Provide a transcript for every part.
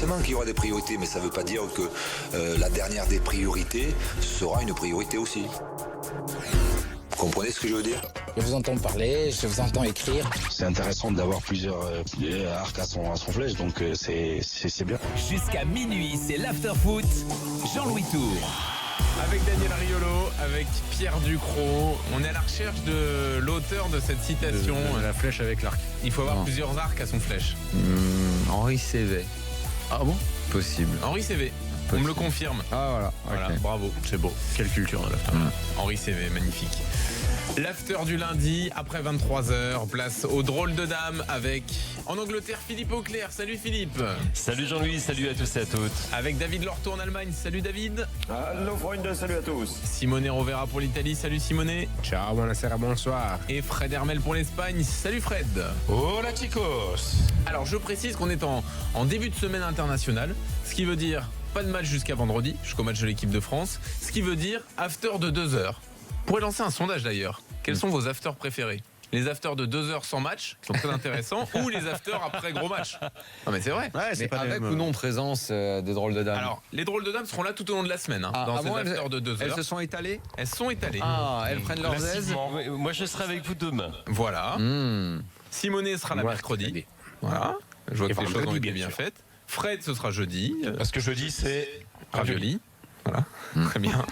forcément qu'il y aura des priorités, mais ça ne veut pas dire que la dernière des priorités sera une priorité aussi. Vous comprenez ce que je veux dire? Je vous entends parler, je vous entends écrire. C'est intéressant d'avoir plusieurs arcs à son flèche, donc c'est bien. Jusqu'à minuit, c'est l'after-foot. Jean-Louis Tour. Avec Daniel Riolo, avec Pierre Ducrot, on est à la recherche de l'auteur de cette citation. La flèche avec l'arc. Il faut avoir plusieurs arcs à son flèche. Henri Cévet. Ah bon? Possible. Henri Cévet, on me le confirme. Ah Voilà, ok. bravo. C'est beau. Quelle culture dans l'after. Henri Cévet, magnifique. L'after du lundi, après 23h, place au drôle de dame avec, en Angleterre, Philippe Auclair. Salut Philippe. Salut Jean-Louis, salut à tous et à toutes. Avec David Lorto en Allemagne. Salut David. Hello Freunde, salut à tous. Simone Rovera pour l'Italie. Salut Simone. Ciao, buonasera, bonsoir. Et Fred Hermel pour l'Espagne. Salut Fred. Hola chicos. Alors je précise qu'on est en début de semaine internationale, ce qui veut dire pas de match jusqu'à vendredi, jusqu'au match de l'équipe de France, ce qui veut dire after de 2 heures. Vous pourrez lancer un sondage d'ailleurs. Quels sont vos afters préférés? Les afters de 2 heures sans match, qui sont très intéressants, ou les afters après gros match? Non mais c'est vrai. Ouais, Mais avec ou non présence des drôles de dames? Alors, les drôles de dames seront là tout au long de la semaine, dans ces afters de 2 Elles heures. se sont étalées? Elles sont étalées. Ah, elles prennent leurs aises? Oui, moi je serai avec vous demain. Voilà. Simonet sera là Ouais, mercredi. Voilà. Je vois Et que les choses ont vendredi, été bien bien sûr. faites. Fred, ce sera jeudi. Parce que jeudi c'est Ravioli. Voilà, très bien.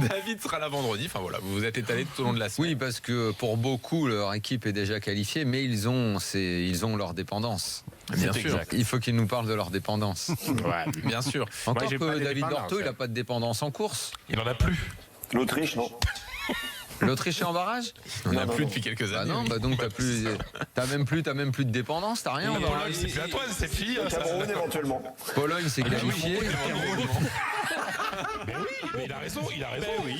David sera là vendredi. Enfin voilà, vous vous êtes étalés tout au long de la semaine. Oui, parce que pour beaucoup, leur équipe est déjà qualifiée, mais ils ont leur dépendance. Bien sûr. Il faut qu'ils nous parlent de leur dépendance. Ouais. Bien sûr. Encore j'ai pas que de David dépendance, Lorto, il n'a pas de dépendance en course. il en a plus. L'Autriche, non? L'Autriche est en barrage? On n'a Non, plus non. depuis quelques Bah années. non, oui. bah donc t'as même plus de dépendance, t'as rien en barrage. C'est plus à toi, c'est fini. Cameroun éventuellement. Pologne s'est qualifié. Mais il a raison,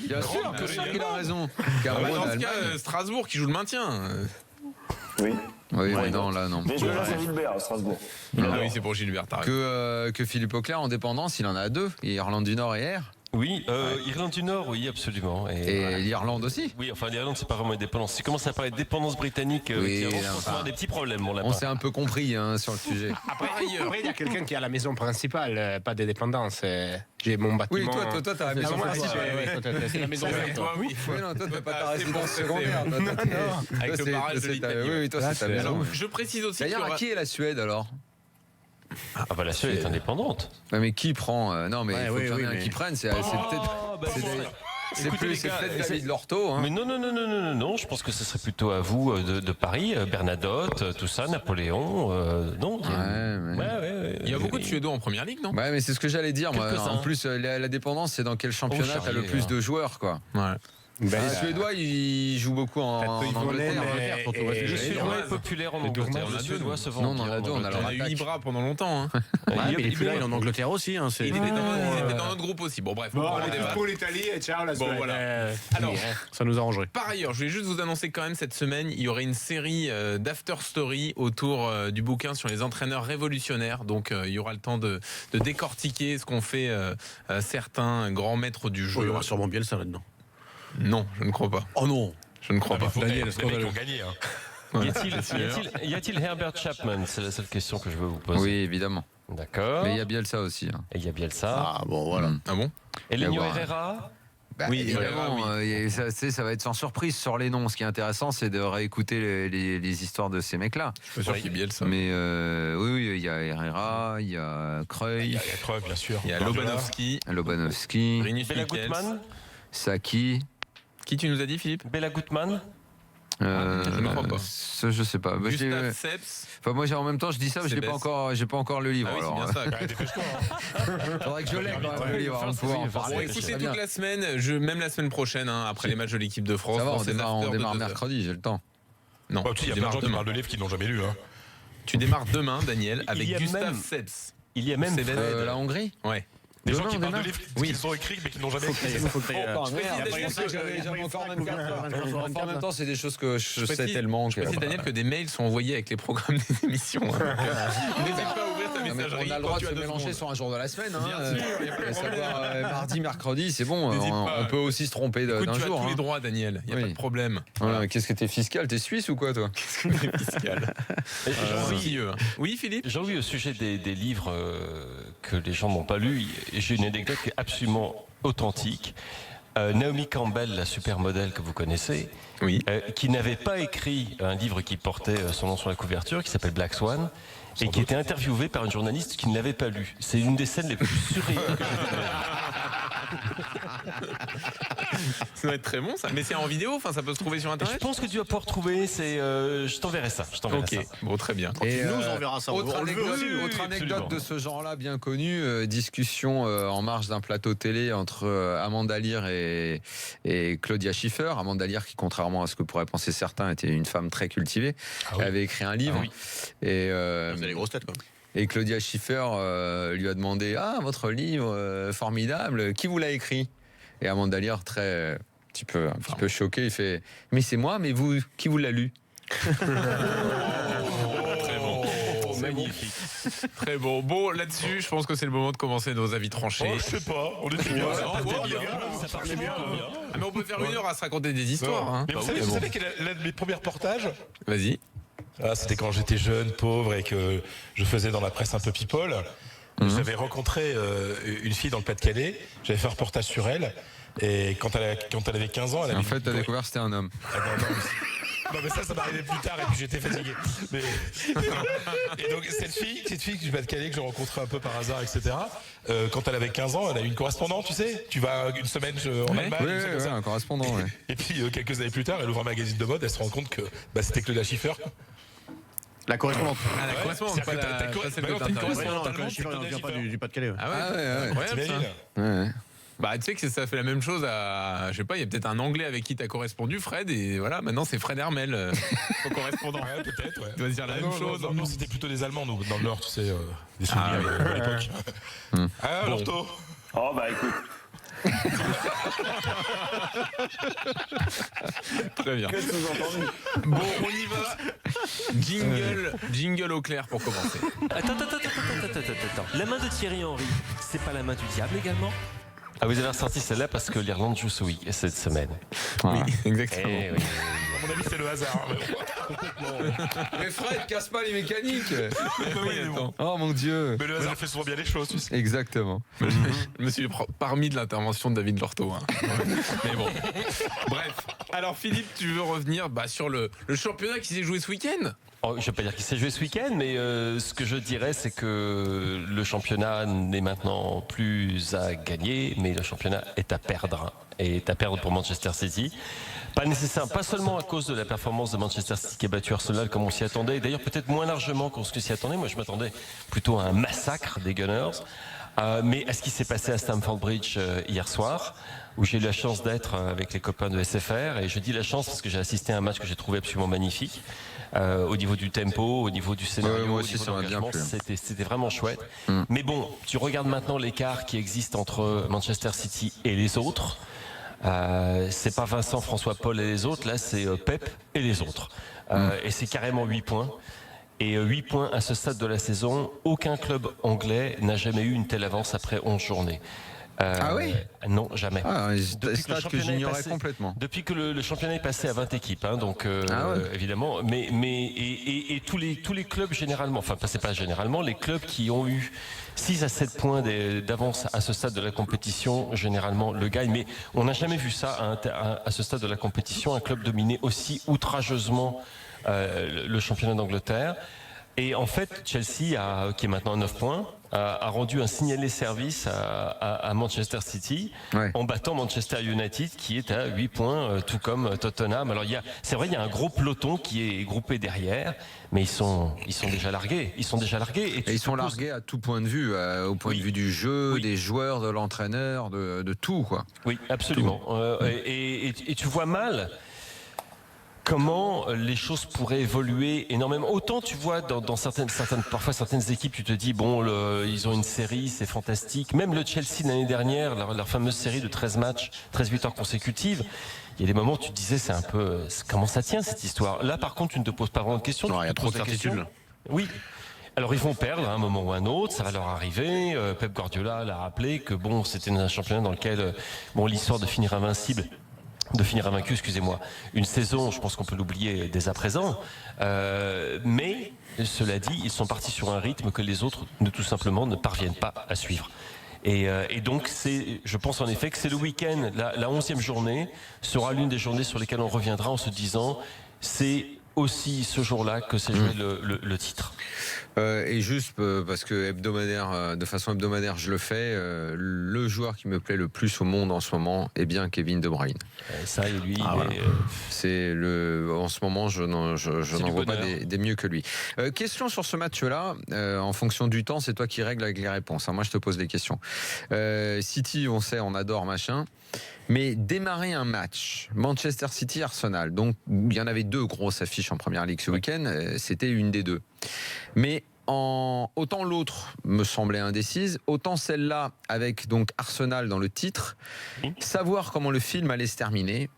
Bien sûr qu'il a raison. Bah, Cameroun, dans ce Allemagne. cas, Strasbourg qui joue le maintien. Oui. Oui, Ouais, mais non, là non. Mais je laisse à Gilbert à Strasbourg. Ah oui, c'est pour Gilbert. T'as raison. Que Philippe Auclair en dépendance, il en a 2. Irlande du Nord et R. Oui, Irlande du Nord, oui, absolument. Et voilà. l'Irlande aussi. Oui, enfin l'Irlande, c'est pas vraiment une dépendance. Si commence à parler de dépendance britannique, Oui, on enfin, va avoir des petits problèmes, mon lapin. On s'est un peu compris sur le sujet. Après, ailleurs. Après, il y a quelqu'un qui a la maison principale, pas de dépendance. J'ai mon bâtiment. Oui, toi, t'as la Ah, maison moi, principale. c'est la maison Toi, principale. oui. Oui, non, toi, t'as pas ta C'est résidence bon, secondaire. c'est- Toi, Avec toi, le c'est- barrage de c'est ta- l'Italie. Oui, toi, c'est ta maison. Alors, je précise aussi qu'il y D'ailleurs, aura... à qui est la Suède alors? Ah bah la Suède est indépendante. Ouais, mais qui prend Non, mais Ouais, il faut oui, qu'il y en ait oui, un mais- qui prenne. C'est bah, peut-être. C'est écoutez, plus les c'est gars, peut-être c'est- David Lorto. Hein. Mais non, je pense que ce serait plutôt à vous de Paris, Bernadotte, tout ça, Napoléon, non. Ouais, mais... Ouais. Il y a beaucoup de Suédois en première ligue, non? Ouais, mais c'est ce que j'allais dire. Moi. Quelques-uns. En plus, la dépendance, c'est dans quel championnat t'as le Charrier, plus hein. de joueurs, quoi. Ouais. Ben, Les Suédois, ils jouent beaucoup en Angleterre. Le Et- Suédois est populaire en Angleterre. on en a Le deux, Suédois se vend. Non, on en a deux, on a On leur a eu attaque. Ibra pendant longtemps. Hein. Ouais, mais il est plus là, il est en Angleterre aussi. Hein, Et il était dans notre groupe aussi. Bon, bref. on pourra en débattre. l'Italie et ciao la Bon, voilà. Alors, ça nous arrangerait. par ailleurs, je voulais juste vous annoncer quand même cette semaine, il y aurait une série d'after story autour du bouquin sur les entraîneurs révolutionnaires. Donc, il y aura le temps de décortiquer ce qu'ont fait certains grands maîtres du Il y jeu. aura sûrement bien ça là-dedans. Non, je ne crois pas. Oh non. Je ne crois pas. Daniel, Les mecs ont gagné. Hein. Voilà. Y a-t-il Herbert Chapman? C'est la seule question que je veux vous poser. Oui, évidemment. D'accord. Mais il y a Bielsa aussi. Hein. Et il y a Bielsa. Ah bon, voilà. Ah bon? Et Lenio Ouais, ouais. Herrera? Bah, Oui, évidemment, oui. ça va être sans surprise sur les noms. Ce qui est intéressant, c'est de réécouter les histoires de ces mecs-là. Je suis pas sûr qu'il y ait Bielsa. Mais oui, il y a Herrera, il y a Il Creuil, y a Creux, bien sûr. Il y a Lobanovski, Lobanovski, Rinus Bela Michels. Gutmann? Saki. Qui tu nous as dit, Philippe? Bela Gutmann? je ne crois pas. Ça, je sais pas. Bah, Gustave Seps. enfin, moi, en même temps, je dis ça, mais j'ai pas encore le livre. Ah oui, c'est alors, bien ça. Ouais, dépêche-toi. Hein. faudrait que je l'aie quand même le livre avant de pouvoir en parler. Bon, C'est écoutez, très bien. toute la semaine, même la semaine prochaine, hein, après les matchs de l'équipe de France. Ça va, pour on ces démarre, afters de on démarre 2 heures. mercredi, j'ai le temps. Non, Bah, tu sais, il y a tu plein de démarres gens qui demain. parlent de livres qu'ils n'ont jamais lu. Hein. Tu démarres demain, Daniel, avec y a Gustave même- Seps. Il y a même C'est Fred. La Hongrie. Ouais. Des Demain, gens qui on parlent de démarre. livres Oui. qu'ils ont écrits mais qu'ils n'ont jamais écrits. Faut que Oh, merde, précise, je pensais que j'avais encore 24 heures. Enfin, en même temps, c'est des choses que je sais précise- tellement. Je précise, Daniel, que des mails sont envoyés avec les programmes des émissions. hein. Donc, n'hésite pas à ouvrir ta Non, mais messagerie on a le quand droit tu de as se 2 mélanger secondes. sur un jour de la semaine. Hein, Bien sûr, y a pas de savoir, problème. mardi, mercredi, c'est bon. N'hésite pas. On peut aussi se tromper Écoute, d'un tu as jour. tous les hein. droits, Daniel. Il n'y a Oui. pas de problème. Ouais, qu'est-ce que t'es fiscal? T'es suisse ou quoi, toi? Fiscal. Oui, Philippe. Jean-Louis, au sujet des livres que les gens n'ont pas lus, j'ai une anecdote qui est absolument authentique. Naomi Campbell, la supermodèle que vous connaissez, Oui. qui n'avait pas écrit un livre qui portait son nom sur la couverture, qui s'appelle Black Swan, et qui était interviewée par une journaliste qui ne l'avait pas lu. C'est une des scènes les plus surréalistes que j'ai vues. Ça va être très bon, ça. Mais c'est en vidéo, enfin, ça peut se trouver sur Je Internet. pense que tu vas pouvoir trouver, je t'enverrai ça. Ok, bon, très bien. Et, Nous, on verra ça. Autre On le veut anecdote, aussi, autre anecdote absolument. de ce genre-là bien connue, discussion en marge d'un plateau télé entre Amanda Lear et Claudia Schiffer. Amanda Lear, qui contrairement à ce que pourraient penser certains, était une femme très cultivée. Elle avait écrit un livre. Et, Vous avez les grosses têtes, quoi. et Claudia Schiffer lui a demandé: ah, votre livre formidable, qui vous l'a écrit? Et Amanda Lear, un petit peu choqué, il fait: mais c'est moi, mais vous, qui vous l'a lu? Très bon. Magnifique. Très bon. Bon, là-dessus, je pense que c'est le moment de commencer nos avis tranchés. Je sais pas, on était bien. Ça partait bien. Ça partait bien. Ah, mais on peut faire 1 heure à se raconter des histoires. Hein. Mais vous savez quel est l'un de mes premiers reportages? Vas-y. C'était quand j'étais jeune, pauvre, et que je faisais dans la presse un peu people. J'avais rencontré une fille dans le Pas-de-Calais. J'avais fait un reportage sur elle. Et quand elle avait 15 ans, elle avait... En fait, t'as découvert que c'était un homme. Ah, non, mais ça m'arrivait plus tard et puis j'étais fatigué. Mais... Et donc cette fille du Pas-de-Calais que j'ai rencontrée un peu par hasard, etc. Quand elle avait 15 ans, elle a eu une correspondante, tu sais. Tu vas une semaine en Allemagne, Oui, une chose comme ça. un correspondant. Ouais. Et puis quelques années plus tard, elle ouvre un magazine de mode, elle se rend compte que c'était Claudia Schiffer. La correspondante. Ah, la correspondante, pas C'est-à-dire que la t'as pas celle bah non, que t'as une t'intéresses. correspondante. Non, Claudia Schiffer, elle vient pas du Pas-de-Calais. Ah ouais, Ah ouais. incroyable, T'imagines ça. Ouais. Bah, tu sais que ça fait la même chose à, je sais pas, il y a peut-être un Anglais avec qui t'as correspondu, Fred, et voilà, maintenant c'est Fred Hermel, ton correspondant. Ouais, peut-être, ouais. Tu vas dire la même chose. Non, c'était plutôt des Allemands, nous, dans le Nord, tu sais, des souvenirs de l'époque. Ah, Bon. Lorto. Oh, bah écoute. Très bien. Qu'est-ce que vous entendez? Bon, on y va. Jingle au clair pour commencer. Attends. La main de Thierry Henry, c'est pas la main du diable également? Ah, vous avez ressorti celle-là parce que l'Irlande joue cette semaine. Oui, exactement. Eh oui. À mon avis, c'est le hasard. Mais Fred, casse pas les mécaniques. Oui, attends. Oh mon Dieu. Mais le hasard fait souvent bien les choses, tu sais. Exactement. Je me suis parmi de l'intervention de David Lorto. Hein. Mais bon. Bref. Alors Philippe, tu veux revenir sur le championnat qui s'est joué ce week-end? Oh, je ne vais pas dire qu'il s'est joué ce week-end, mais ce que je dirais, c'est que le championnat n'est maintenant plus à gagner, mais le championnat est à perdre. Et est à perdre pour Manchester City. Pas seulement à cause de la performance de Manchester City qui a battu Arsenal comme on s'y attendait, d'ailleurs peut-être moins largement qu'on s'y attendait. Moi, je m'attendais plutôt à un massacre des Gunners. Mais à ce qui s'est passé à Stamford Bridge hier soir, où j'ai eu la chance d'être avec les copains de SFR, et je dis la chance parce que j'ai assisté à un match que j'ai trouvé absolument magnifique. Au niveau du tempo, au niveau du scénario, moi au aussi, niveau ça de m'a bien l'engagement, plu. c'était vraiment chouette. Mais bon, tu regardes maintenant l'écart qui existe entre Manchester City et les autres. C'est pas Vincent, François, Paul et les autres, là c'est Pep et les autres. Et c'est carrément 8 points. Et 8 points à ce stade de la saison, aucun club anglais n'a jamais eu une telle avance après 11 journées. Ah oui? Non, jamais. Ah, Depuis que stat le que championnat est j'ignorais passé- complètement. Depuis que le championnat est passé à 20 équipes, hein, donc évidemment, mais tous les clubs généralement, enfin c'est pas généralement, les clubs qui ont eu 6 à 7 points d'avance à ce stade de la compétition, généralement le gagnent, mais on n'a jamais vu ça à ce stade de la compétition, un club dominer aussi outrageusement le championnat d'Angleterre. Et en fait, Chelsea, qui est maintenant à 9 points, a rendu un signalé service à Manchester City en battant Manchester United qui est à 8 points, tout comme Tottenham. Alors c'est vrai, il y a un gros peloton qui est groupé derrière, mais ils sont déjà largués. Ils sont déjà largués. Et ils sont largués à tout point de vue, au point de vue du jeu, des joueurs, de l'entraîneur, de tout, quoi. Oui, absolument. Et tu vois mal comment les choses pourraient évoluer énormément. Autant tu vois dans parfois certaines équipes, tu te dis bon, ils ont une série, c'est fantastique. Même le Chelsea l'année dernière, leur fameuse série de 13 matchs, 13 victoires consécutives. Il y a des moments où tu te disais c'est un peu comment ça tient cette histoire. Là par contre tu ne te poses pas vraiment de questions. Non, il y a trop de certitudes. Oui. Alors ils vont perdre à un moment ou un autre, ça va leur arriver. Pep Guardiola l'a rappelé que bon, c'était un championnat dans lequel l'histoire de finir invaincu, excusez-moi, une saison, je pense qu'on peut l'oublier dès à présent. Mais cela dit, ils sont partis sur un rythme que les autres, tout simplement, ne parviennent pas à suivre. Et donc, je pense en effet que c'est le week-end, la 11e journée sera l'une des journées sur lesquelles on reviendra en se disant, c'est aussi ce jour-là que s'est joué le titre. Et juste parce que de façon hebdomadaire, je le fais. Le joueur qui me plaît le plus au monde en ce moment est bien Kevin De Bruyne. Ça et lui, c'est en ce moment, je n'en vois pas des mieux que lui. Question sur ce match-là. En fonction du temps, c'est toi qui règles avec les réponses. Moi, je te pose des questions. City, on sait, on adore machin. Mais démarrer un match, Manchester City-Arsenal, donc il y en avait 2 grosses affiches en Première Ligue ce week-end, c'était une des 2. Mais autant l'autre me semblait indécise, autant celle-là avec donc Arsenal dans le titre, savoir comment le film allait se terminer,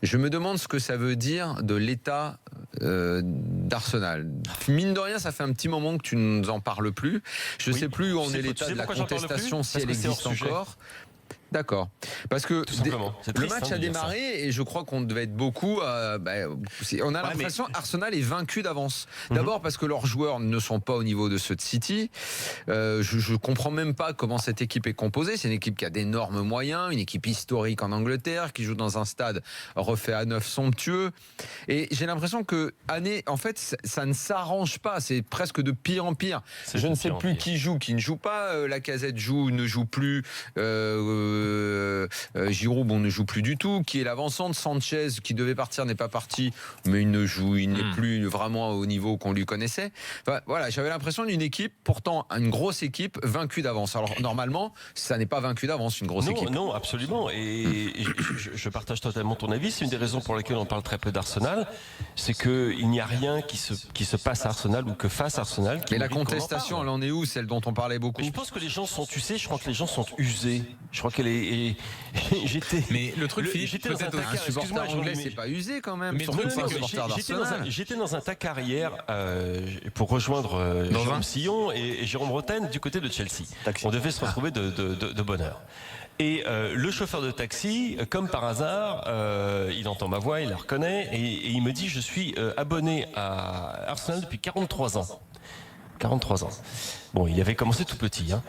je me demande ce que ça veut dire de l'état d'Arsenal. Mine de rien, ça fait un petit moment que tu ne nous en parles plus. Je ne sais plus où en est l'état de la contestation, si elle existe encore. D'accord. Parce que le match a démarré et je crois qu'on devait être beaucoup. On a l'impression qu'Arsenal est vaincu d'avance. D'abord parce que leurs joueurs ne sont pas au niveau de ceux de City. Je comprends même pas comment cette équipe est composée. C'est une équipe qui a d'énormes moyens, une équipe historique en Angleterre, qui joue dans un stade refait à neuf somptueux. Et j'ai l'impression que en fait, ça ne s'arrange pas. C'est presque de pire en pire. Je ne sais plus qui joue, qui ne joue pas. Lacazette joue, ne joue plus. Giroud, ne joue plus du tout. Qui est l'avancante? Sanchez, qui devait partir, n'est pas parti, mais il n'est plus vraiment au niveau qu'on lui connaissait. Enfin, voilà, j'avais l'impression d'une équipe, pourtant une grosse équipe, vaincue d'avance. Alors normalement, ça n'est pas vaincu d'avance, une grosse équipe. Non, absolument. Et je partage totalement ton avis. C'est une des raisons pour lesquelles on parle très peu d'Arsenal. C'est qu'il n'y a rien qui se passe à Arsenal ou que fasse Arsenal. Mais la contestation, elle en est où? Celle dont on parlait beaucoup. Mais je pense que les gens sont, je crois que les gens sont usés. Je crois qu'elle est. Mais le truc, Philippe, j'étais dans un supporter anglais, c'est pas usé quand même. J'étais dans un tac arrière pour rejoindre Jérôme Sillon et Jérôme Rotten du côté de Chelsea. On devait se retrouver de bonne heure. Et le chauffeur de taxi, comme par hasard, il entend ma voix, il la reconnaît et il me dit: je suis abonné à Arsenal depuis 43 ans. 43 ans. Bon, il avait commencé tout petit, hein.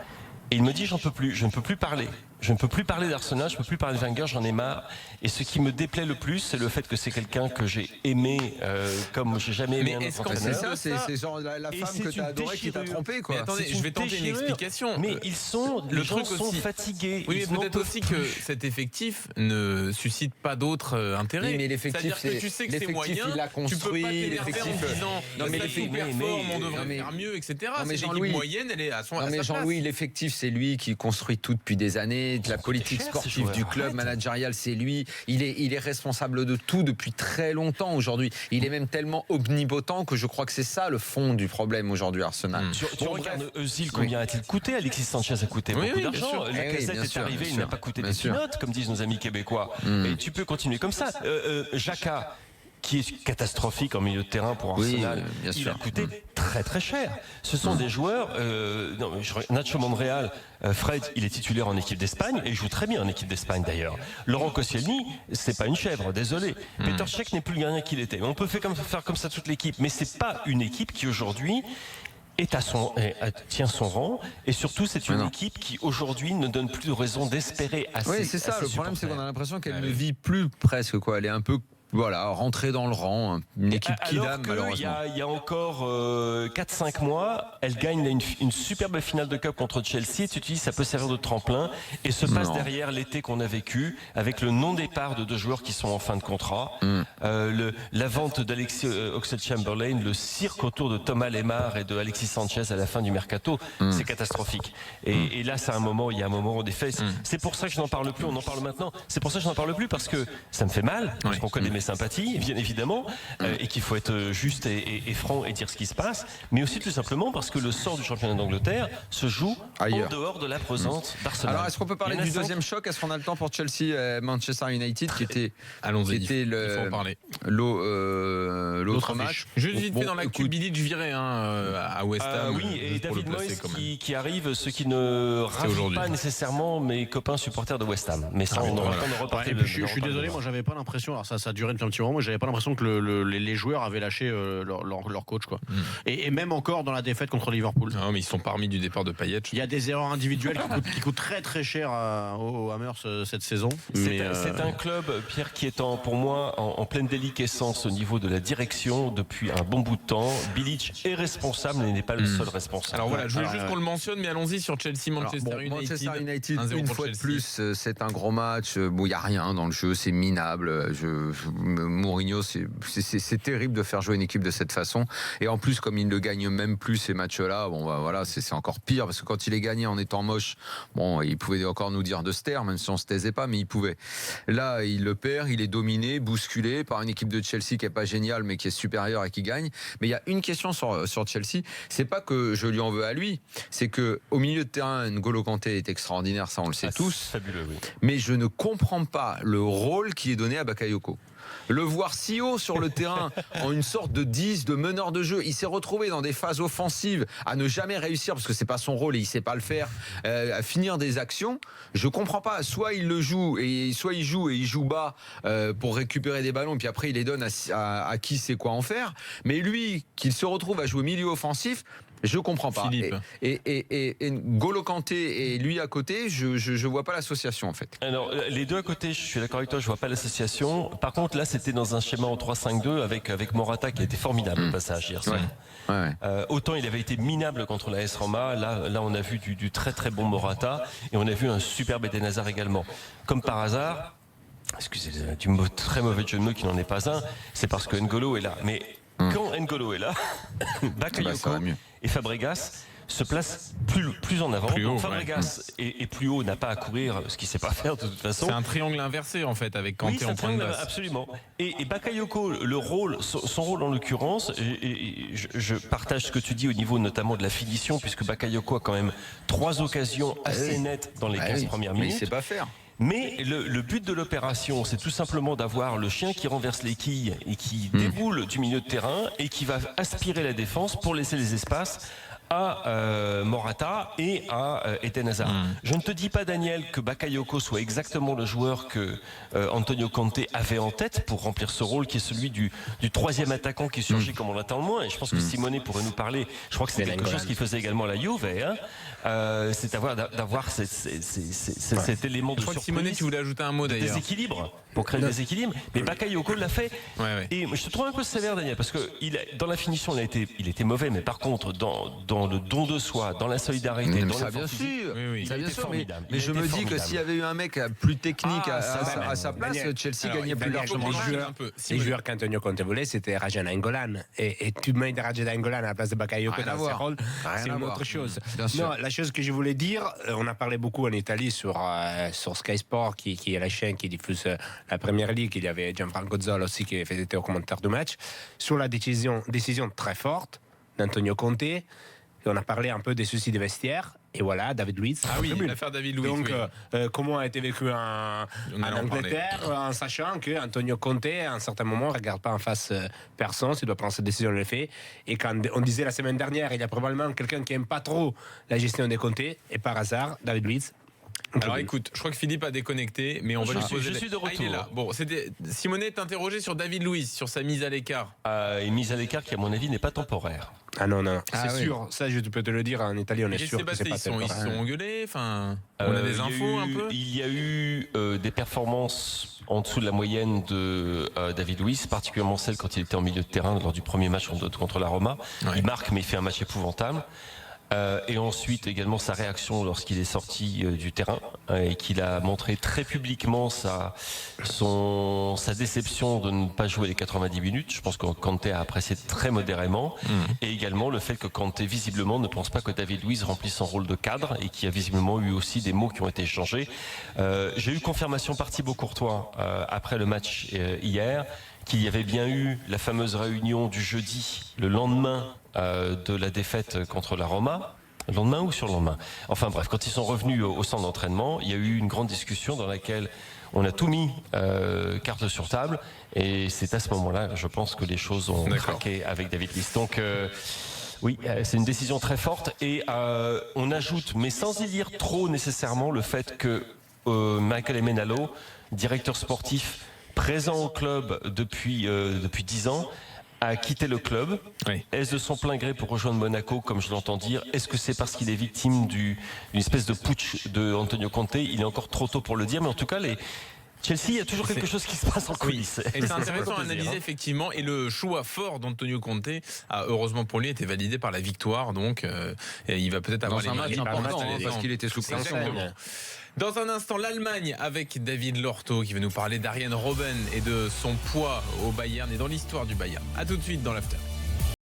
Et il me dit: j'en peux plus, je ne peux plus parler. Je ne peux plus parler d'Arsenal, je ne peux plus parler de Wenger, j'en ai marre. Et ce qui me déplaît le plus, c'est le fait que c'est quelqu'un que j'ai aimé comme j'ai jamais aimé un autre entraîneur. C'est genre la femme que tu as adorée qui t'a trompé, quoi. Mais attendez, je vais tenter une explication. Mais les gens sont fatigués. Oui, mais peut-être aussi que cet effectif ne suscite pas d'autres intérêts. Oui, mais l'effectif, c'est-à-dire que tu sais que c'est moyen, il l'a construit, tu peux pas t'énerver en disant non, mais l'effectif performe, on devrait faire mieux, etc. C'est l'équipe moyenne, elle est à sa place. Mais Jean-Louis, l'effectif, c'est lui qui construit tout depuis des années. De la politique sportive du club managérial, c'est lui. Il est responsable de tout depuis très longtemps aujourd'hui. Il est même tellement omnipotent que je crois que c'est ça le fond du problème aujourd'hui, Arsenal. Tu regardes Özil, combien a-t-il coûté? Alexis Sanchez a coûté beaucoup d'argent. Lacazette est arrivé, il n'a pas coûté des peanuts, comme disent nos amis québécois. Et tu peux continuer comme ça. Xhaka, qui est catastrophique en milieu de terrain pour Arsenal, il a coûté très très cher. Ce sont des joueurs. Nacho Monreal, Fred, il est titulaire en équipe d'Espagne et il joue très bien en équipe d'Espagne d'ailleurs. Laurent Koscielny, c'est pas une chèvre, désolé. Peter Cech n'est plus le gardien qu'il était. On peut faire comme ça toute l'équipe, mais c'est pas une équipe qui aujourd'hui tient son rang, et surtout c'est une équipe qui aujourd'hui ne donne plus de raison d'espérer assez. Oui, c'est ça. Le problème, c'est qu'on a l'impression qu'elle ne vit plus presque, quoi. Elle est un peu rentrer dans le rang, une équipe qui dame malheureusement. Il y a encore 4-5 mois, elle gagne une superbe finale de Cup contre Chelsea, et tu te dis ça peut servir de tremplin, et se passe derrière l'été qu'on a vécu, avec le non-départ de 2 joueurs qui sont en fin de contrat, la vente d'Alexis Oxlade-Chamberlain, le cirque autour de Thomas Lemar et de Alexis Sanchez à la fin du mercato, c'est catastrophique. Et là, il y a un moment des faits. C'est pour ça que je n'en parle plus, on en parle maintenant. C'est pour ça que je n'en parle plus, parce que ça me fait mal, parce qu'on connaît mes sympathies, bien évidemment, et qu'il faut être juste et franc et dire ce qui se passe, mais aussi tout simplement parce que le sort du championnat d'Angleterre se joue ailleurs, en dehors de la présence d'Arsenal. Alors, est-ce qu'on peut parler du deuxième choc? Est-ce qu'on a le temps pour Chelsea Manchester United qui était, allons-y, il faut en parler. L'autre match. Juste vite fait dans l'actu, Bilic viré à West Ham. Oui, et David Moyes qui arrive, ce qui ne ravit pas nécessairement mes copains supporters de West Ham. Mais ça, on aura le temps de repartir. Je suis désolé, moi j'avais pas l'impression, alors ça a duré depuis un petit moment, moi j'avais pas l'impression que les joueurs avaient lâché leur coach, quoi. Et même encore dans la défaite contre Liverpool. Non, mais ils sont parmi du départ de Payet. Il y a des erreurs individuelles qui coûtent très très cher aux Hammers cette saison. C'est un club, Pierre, qui est pour moi en pleine déliquescence au niveau de la direction depuis un bon bout de temps. Bilic est responsable, mais n'est pas le seul responsable. Alors voilà, je veux juste qu'on le mentionne, mais allons-y sur Chelsea-Manchester United. Manchester United, une fois de plus, c'est un gros match. Bon, il n'y a rien dans le jeu, c'est minable. Mourinho, c'est terrible de faire jouer une équipe de cette façon. Et en plus, comme il ne gagne même plus ces matchs-là, bon, bah, voilà, c'est encore pire parce que quand il est gagné en étant moche, bon, il pouvait encore nous dire de se taire, même si on se taisait pas, mais il pouvait. Là, il le perd, il est dominé, bousculé par une équipe de Chelsea qui est pas géniale, mais qui est supérieure et qui gagne. Mais il y a une question sur Chelsea, c'est pas que je lui en veux à lui, c'est que au milieu de terrain, N'Golo Kanté est extraordinaire, ça on le sait tous. Fabuleux, oui. Mais je ne comprends pas le rôle qui est donné à Bakayoko. Le voir si haut sur le terrain en une sorte de 10, de meneur de jeu, il s'est retrouvé dans des phases offensives à ne jamais réussir parce que c'est pas son rôle et il sait pas le faire, à finir des actions. Je comprends pas. Soit il le joue et soit il joue bas pour récupérer des ballons puis après il les donne à qui sait quoi en faire. Mais lui, qu'il se retrouve à jouer milieu offensif, je comprends pas. Philippe. Et N'Golo Kanté et lui à côté, je vois pas l'association en fait. Alors les deux à côté, je suis d'accord avec toi, je vois pas l'association. Par contre là, c'était dans un schéma en 3-5-2 avec Morata qui a été formidable au passage hier soir. Ouais. Autant il avait été minable contre la AS Roma, là on a vu du très très bon Morata et on a vu un superbe Eden Hazard également. Comme par hasard, excusez du très mauvais jeu de mots qui n'en est pas un, c'est parce que N'Golo est là. Mais quand N'Golo est là, Bakayoko et Fabregas se placent plus en avant. Donc Fabregas est plus haut, n'a pas à courir, ce qu'il ne sait pas faire de toute façon. C'est un triangle inversé en fait avec Kanté en point de base. Absolument. Et Bakayoko, son rôle en l'occurrence, et je partage ce que tu dis au niveau notamment de la finition, puisque Bakayoko a quand même 3 occasions assez nettes dans les 15 premières minutes. Mais il ne sait pas faire. Mais le but de l'opération, c'est tout simplement d'avoir le chien qui renverse les quilles et qui déboule du milieu de terrain et qui va aspirer la défense pour laisser les espaces à Morata et à Eden Hazard. Je ne te dis pas, Daniel, que Bakayoko soit exactement le joueur que Antonio Conte avait en tête pour remplir ce rôle qui est celui du troisième attaquant qui surgit comme on l'attend le moins. Et je pense que Simone pourrait nous parler. Je crois que c'est quelque chose qu'il faisait également à la Juve. C'est d'avoir cet élément de surprise. Simone, tu voulais ajouter un mot d'ailleurs. Déséquilibre, pour créer le déséquilibre. Mais Bakayoko l'a fait. Et je te trouve un peu sévère, Daniel, parce que dans la finition, il était mauvais, mais par contre, dans le don de soi, dans la solidarité, dans ça bien sûr, mais je me dis que s'il y avait eu un mec plus technique à sa place, Chelsea gagnait plus largement. Les joueurs qu'Antonio Conte voulait, c'était Raja Nainggolan, et tu mets Raja Nainggolan à la place de Bakayoko dans ce rôle, c'est une autre chose. Non, la chose que je voulais dire, on a parlé beaucoup en Italie sur Sky Sport, qui est la chaîne qui diffuse la Premier League. Il y avait Gianfranco Zola aussi qui était au commentaire du match sur la décision très forte d'Antonio Conte. Et on a parlé un peu des soucis de vestiaire. Et voilà, David Luiz. Ah oui, l'affaire David Luiz. Donc, comment a été vécu en Angleterre, en sachant que Antonio Conte, à un certain moment, ne regarde pas en face personne, il doit prendre cette décision, il le fait. Et quand on disait la semaine dernière, il y a probablement quelqu'un qui n'aime pas trop la gestion des Conte, et par hasard, David Luiz. Alors écoute, je crois que Philippe a déconnecté, mais on va lui poser. Je suis de retour. Il est là. Bon, Simone est interrogé sur David Luiz, sur sa mise à l'écart. Une mise à l'écart qui, à mon avis, n'est pas temporaire. Ah non, c'est sûr. Ça, je peux te le dire, en Italie, on est sûr que c'est pas temporaire. Ils sont engueulés, enfin, on a des infos un peu. Il y a eu des performances en dessous de la moyenne de David Luiz, particulièrement celle quand il était en milieu de terrain lors du premier match contre la Roma. Il marque, mais il fait un match épouvantable. Et ensuite également sa réaction lorsqu'il est sorti du terrain et qu'il a montré très publiquement sa déception de ne pas jouer les 90 minutes. Je pense que Conte a apprécié très modérément. Et également le fait que Conte visiblement ne pense pas que David Luiz remplisse son rôle de cadre et qu'il y a visiblement eu aussi des mots qui ont été échangés. J'ai eu confirmation par Thibaut Courtois après le match hier qu'il y avait bien eu la fameuse réunion du jeudi, le lendemain de la défaite contre la Roma. Le lendemain ou sur le lendemain. Enfin bref, quand ils sont revenus au centre d'entraînement, il y a eu une grande discussion dans laquelle on a tout mis carte sur table. Et c'est à ce moment-là, je pense, que les choses ont craqué avec David Luiz. Donc oui, c'est une décision très forte. Et on ajoute, mais sans y lire trop nécessairement, le fait que Michael Emenalo, directeur sportif présent au club depuis 10 ans, a quitté le club. Oui. Est-ce de son plein gré pour rejoindre Monaco, comme je l'entends dire? Est-ce que c'est parce qu'il est victime d'une espèce de putsch de Antonio Conte? Il est encore trop tôt pour le dire, mais en tout cas, Chelsea, il y a toujours quelque chose qui se passe en coulisses. Et c'est intéressant à analyser, effectivement. Et le choix fort d'Antonio Conte a, heureusement pour lui, été validé par la victoire. Donc, il va peut-être avoir un match important, parce qu'il était sous pression. Dans un instant, l'Allemagne avec David Lorto qui va nous parler d'Arjen Robben et de son poids au Bayern et dans l'histoire du Bayern. A tout de suite dans l'After.